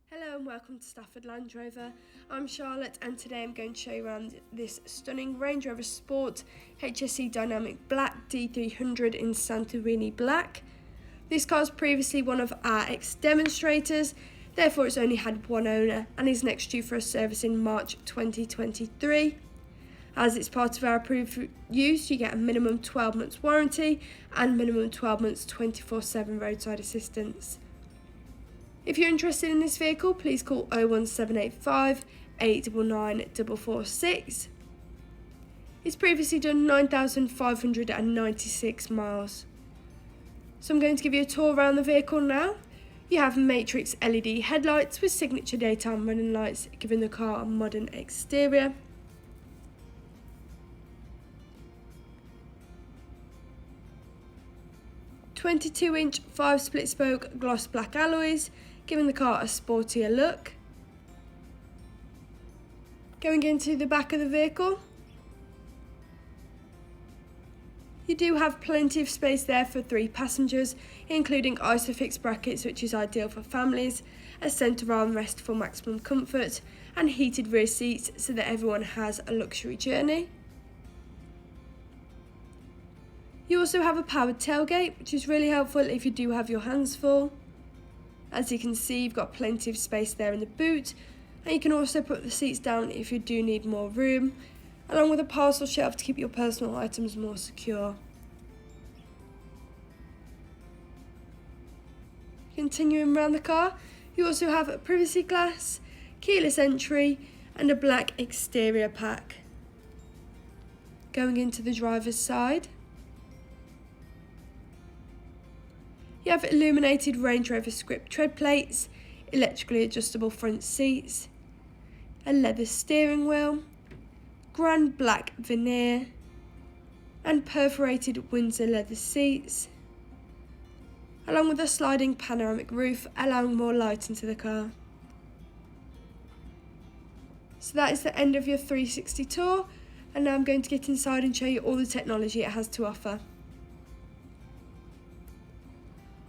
Hello and welcome to Stafford Land Rover. I'm Charlotte and today I'm going to show you around this stunning Range Rover Sport HSE Dynamic Black D300 in Santorini Black. This car is previously one of our ex-demonstrators, therefore it's only had one owner and is next due for a service in March 2023. As it's part of our approved use, you get a minimum 12 months warranty and minimum 12 months 24/7 roadside assistance. If you're interested in this vehicle, please call 01785 899 446. It's previously done 9,596 miles. So I'm going to give you a tour around the vehicle now. You have matrix LED headlights with signature daytime running lights, giving the car a modern exterior. "22-inch 5 split spoke gloss black alloys, giving the car a sportier look." Going into the back of the vehicle, you do have plenty of space there for 3 passengers, including isofix brackets, which is ideal for families, a centre armrest for maximum comfort, and heated rear seats so that everyone has a luxury journey. You also have a powered tailgate, which is really helpful if you do have your hands full. As you can see, you've got plenty of space there in the boot, and you can also put the seats down if you do need more room, along with a parcel shelf to keep your personal items more secure. Continuing around the car, you also have a privacy glass, keyless entry, and a black exterior pack. Going into the driver's side, you have illuminated Range Rover script tread plates, electrically adjustable front seats, a leather steering wheel, grand black veneer, and perforated Windsor leather seats, along with a sliding panoramic roof, allowing more light into the car. So that is the end of your 360 tour, and now I'm going to get inside and show you all the technology it has to offer.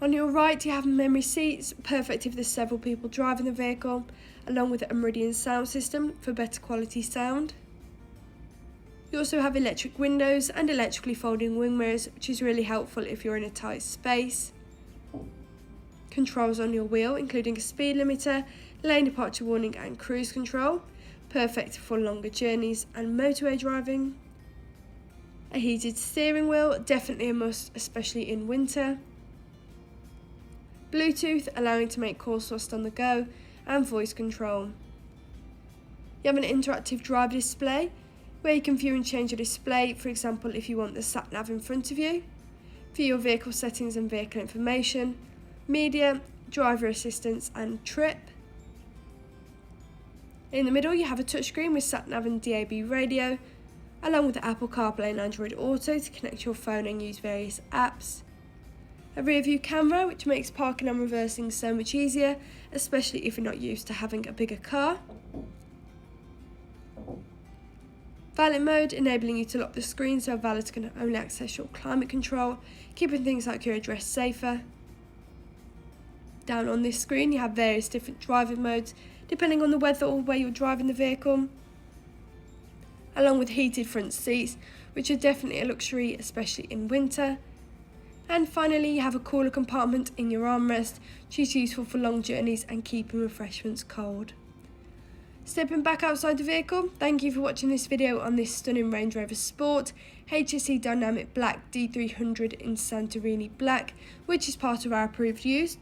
On your right, you have memory seats, perfect if there's several people driving the vehicle, along with a Meridian sound system for better quality sound. You also have electric windows and electrically folding wing mirrors, which is really helpful if you're in a tight space. Controls on your wheel, including a speed limiter, lane departure warning and cruise control, perfect for longer journeys and motorway driving. A heated steering wheel, definitely a must, especially in winter. Bluetooth, allowing to make calls whilst on the go, and voice control. You have an interactive driver display, where you can view and change your display, for example if you want the sat-nav in front of you, view your vehicle settings and vehicle information, media, driver assistance and trip. In the middle you have a touchscreen with sat-nav and DAB radio, along with Apple CarPlay and Android Auto to connect your phone and use various apps. A rear view camera, which makes parking and reversing so much easier, especially if you're not used to having a bigger car. Valet mode, enabling you to lock the screen so a valet can only access your climate control, keeping things like your address safer. Down on this screen you have various different driving modes, depending on the weather or where you're driving the vehicle, along with heated front seats, which are definitely a luxury, especially in winter. And finally, you have a cooler compartment in your armrest, which is useful for long journeys and keeping refreshments cold. Stepping back outside the vehicle, thank you for watching this video on this stunning Range Rover Sport HSE Dynamic Black D300 in Santorini Black, which is part of our approved use.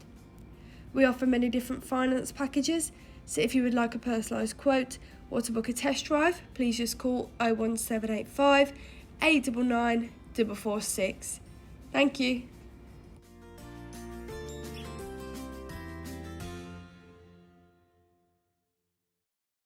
We offer many different finance packages, so if you would like a personalised quote or to book a test drive, please just call 01785 899 446. Thank you.